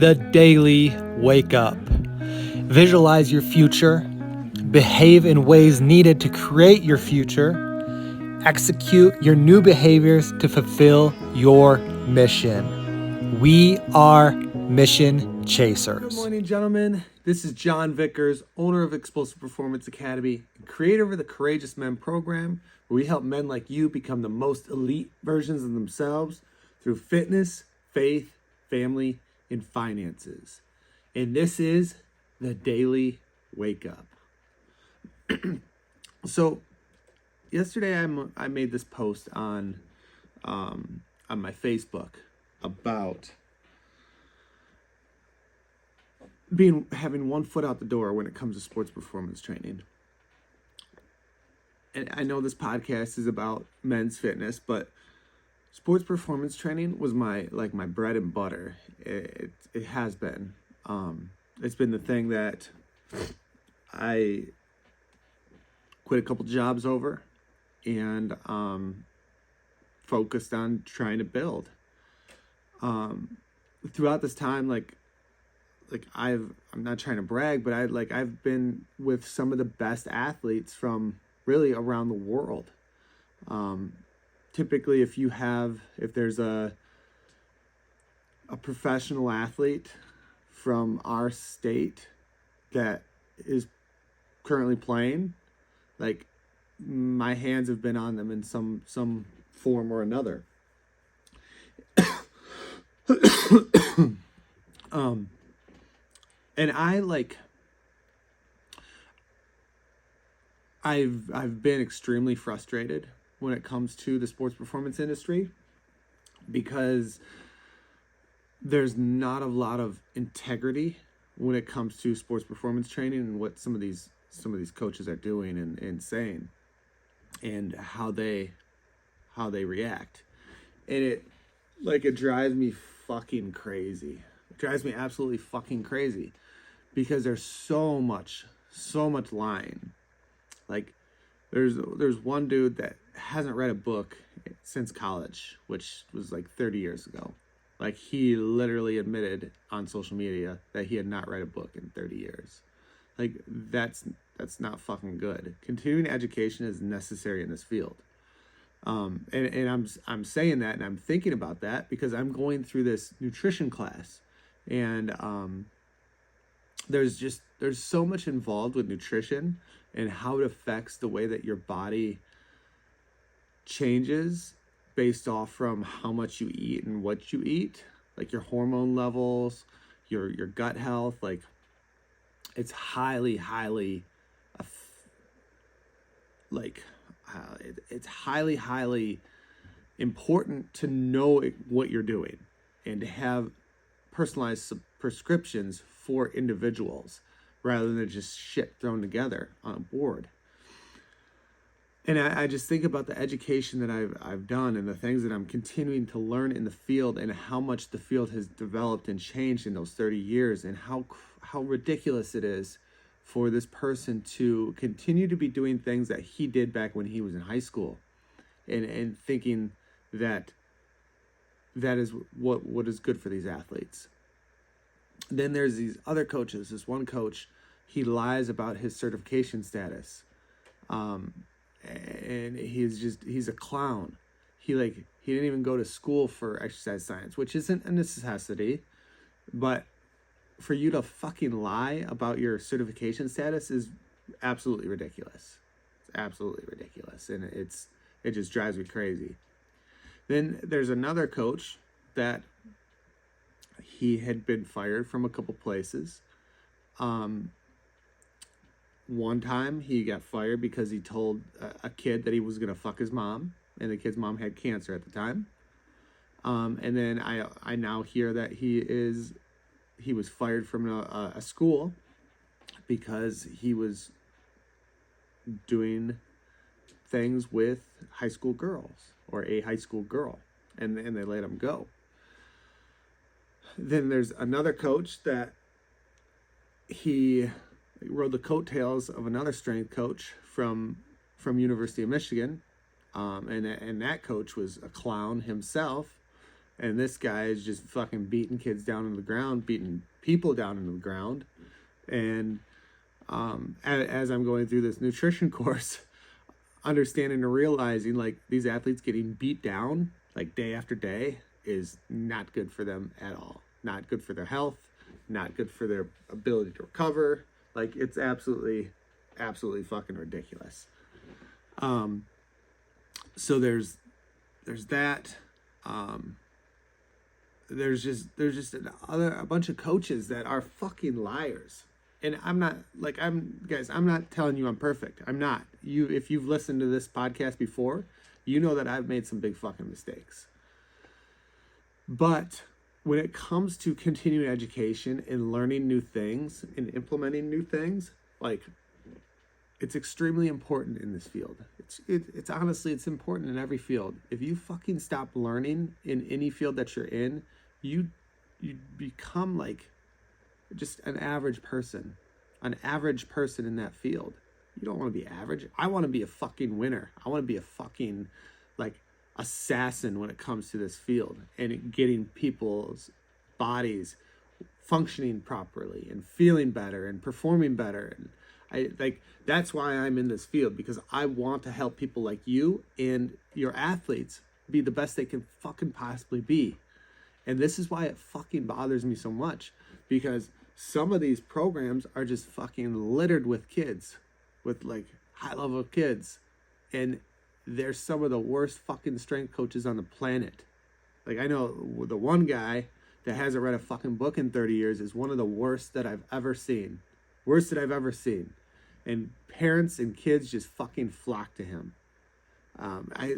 the daily wake up. Visualize your future, behave in ways needed to create your future, execute your new behaviors to fulfill your mission. We are mission chasers. Good morning, gentlemen. This is John Vickers, owner of Explosive Performance Academy and creator of the Courageous Men program, where we help men like you become the most elite versions of themselves through fitness, faith, family, and finances. And this is the Daily Wake Up. So, yesterday I made this post on my Facebook about having one foot out the door when it comes to sports performance training. And I know this podcast is about men's fitness, but sports performance training was my bread and butter. It has been. It's been the thing that I quit a couple jobs over and focused on trying to build. Throughout this time, I'm not trying to brag, but I've been with some of the best athletes from really around the world. Typically, if there's a professional athlete from our state that is currently playing, my hands have been on them in some form or another. And I've been extremely frustrated when it comes to the sports performance industry because there's not a lot of integrity when it comes to sports performance training and what some of these coaches are doing and saying and how they react. And it drives me fucking crazy. It drives me absolutely fucking crazy because there's so much lying. There's one dude that hasn't read a book since college, which was 30 years ago. He literally admitted on social media that he had not read a book in 30 years. That's not fucking good. Continuing education is necessary in this field. And I'm saying that and I'm thinking about that because I'm going through this nutrition class and there's so much involved with nutrition and how it affects the way that your body changes based off from how much you eat and what you eat, your hormone levels, your gut health. It's highly it's highly important to know what you're doing and to have personalized prescriptions for individuals rather than just shit thrown together on a board. And I just think about the education that I've done and the things that I'm continuing to learn in the field and how much the field has developed and changed in those 30 years and how ridiculous it is for this person to continue to be doing things that he did back when he was in high school and thinking that is what is good for these athletes. Then there's these other coaches. This one coach, he lies about his certification status. And he's a clown. He didn't even go to school for exercise science, which isn't a necessity, but for you to fucking lie about your certification status is absolutely ridiculous. It's absolutely ridiculous. And it just drives me crazy. Then there's another coach that he had been fired from a couple places. One time he got fired because he told a kid that he was going to fuck his mom, and the kid's mom had cancer at the time. And then I now hear that he was fired from a school because he was doing things with high school girls or a high school girl, and they let him go. Then there's another coach that he rode the coattails of another strength coach from University of Michigan, and that coach was a clown himself, And this guy is just fucking beating kids down into the ground, beating people down into the ground. And as I'm going through this nutrition course, understanding and realizing like these athletes getting beat down like day after day is not good for them at all. Not good for their health, not good for their ability to recover. Like it's absolutely fucking ridiculous. So there's that. There's just a bunch of coaches that are fucking liars. And I'm not telling you I'm perfect. I'm not. If you've listened to this podcast before, you know that I've made some big fucking mistakes. But when it comes to continuing education and learning new things and implementing new things, like it's extremely important in this field. It's honestly, it's important in every field. If you fucking stop learning in any field that you're in, you become like just an average person in that field. You don't want to be average. I want to be a fucking winner. I want to be a fucking like assassin when it comes to this field and getting people's bodies functioning properly and feeling better and performing better. And that's why I'm in this field, because I want to help people like you and your athletes be the best they can fucking possibly be. And this is why it fucking bothers me so much, because some of these programs are just fucking littered with kids, with like high level kids. And they're some of the worst fucking strength coaches on the planet. Like I know the one guy that hasn't read a fucking book in 30 years is one of the worst that I've ever seen. Worst that I've ever seen. And parents and kids just fucking flock to him.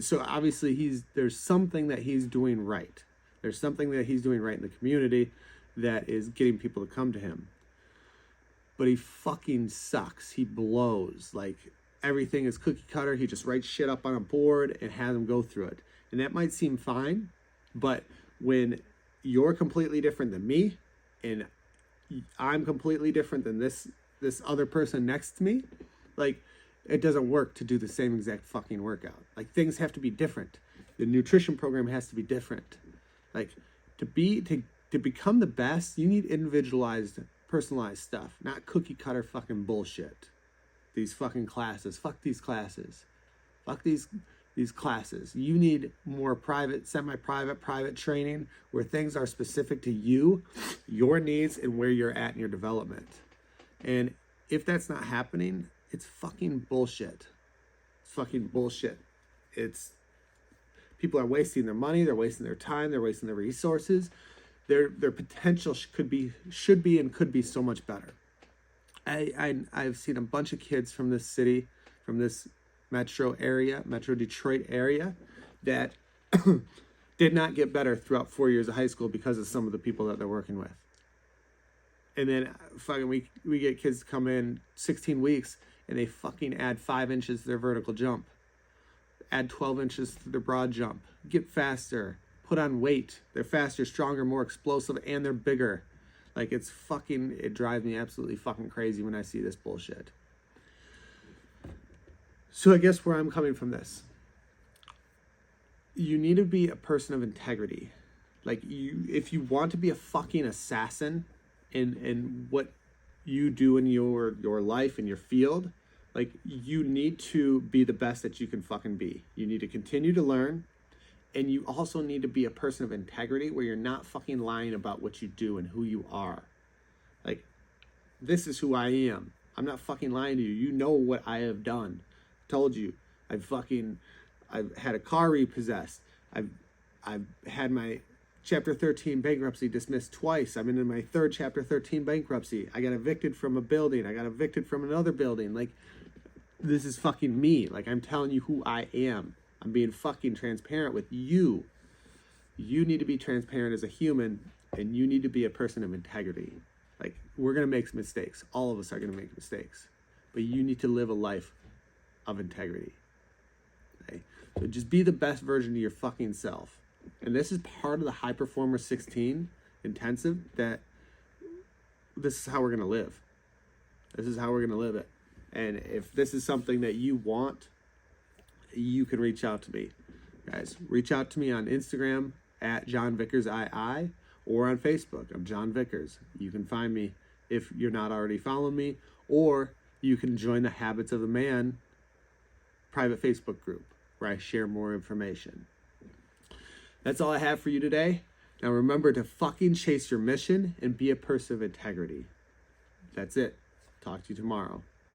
So obviously there's something that he's doing right. There's something that he's doing right in the community that is getting people to come to him. But he fucking sucks. He blows. Like everything is cookie cutter. He just writes shit up on a board and has them go through it. And that might seem fine, but when you're completely different than me and I'm completely different than this other person next to me, like it doesn't work to do the same exact fucking workout. Like things have to be different. The nutrition program has to be different. Like to become the best, you need individualized, personalized stuff, not cookie cutter fucking bullshit. These fucking classes, fuck these classes. Fuck these classes. You need more private, semi-private, private training where things are specific to you, your needs, and where you're at in your development. And if that's not happening, it's fucking bullshit. It's fucking bullshit. People are wasting their money, they're wasting their time, they're wasting their resources. Their potential should be and could be so much better. I've seen a bunch of kids from this city, from this metro Detroit area, that did not get better throughout 4 years of high school because of some of the people that they're working with. And then fucking we get kids to come in 16 weeks and they fucking add 5 inches to their vertical jump, add 12 inches to their broad jump, get faster, put on weight. They're faster, stronger, more explosive, and they're bigger. Like it drives me absolutely fucking crazy when I see this bullshit. So I guess where I'm coming from this, you need to be a person of integrity. Like if you want to be a fucking assassin in what you do in your life, in your field, like you need to be the best that you can fucking be. You need to continue to learn. And you also need to be a person of integrity where you're not fucking lying about what you do and who you are. Like, this is who I am. I'm not fucking lying to you. You know what I have done. Told you. I've had a car repossessed. I've had my Chapter 13 bankruptcy dismissed twice. I'm in my third Chapter 13 bankruptcy. I got evicted from a building. I got evicted from another building. Like, this is fucking me. Like, I'm telling you who I am. I'm being fucking transparent with you. You need to be transparent as a human, and you need to be a person of integrity. Like, we're going to make mistakes. All of us are going to make mistakes. But you need to live a life of integrity. Okay? So just be the best version of your fucking self. And this is part of the High Performer 16 intensive, that this is how we're going to live. This is how we're going to live it. And if this is something that you want, you can reach out to me. Guys, reach out to me on Instagram at John Vickers II, or on Facebook. I'm John Vickers. You can find me if you're not already following me, or you can join the Habits of a Man private Facebook group where I share more information. That's all I have for you today. Now remember to fucking chase your mission and be a person of integrity. That's it. Talk to you tomorrow.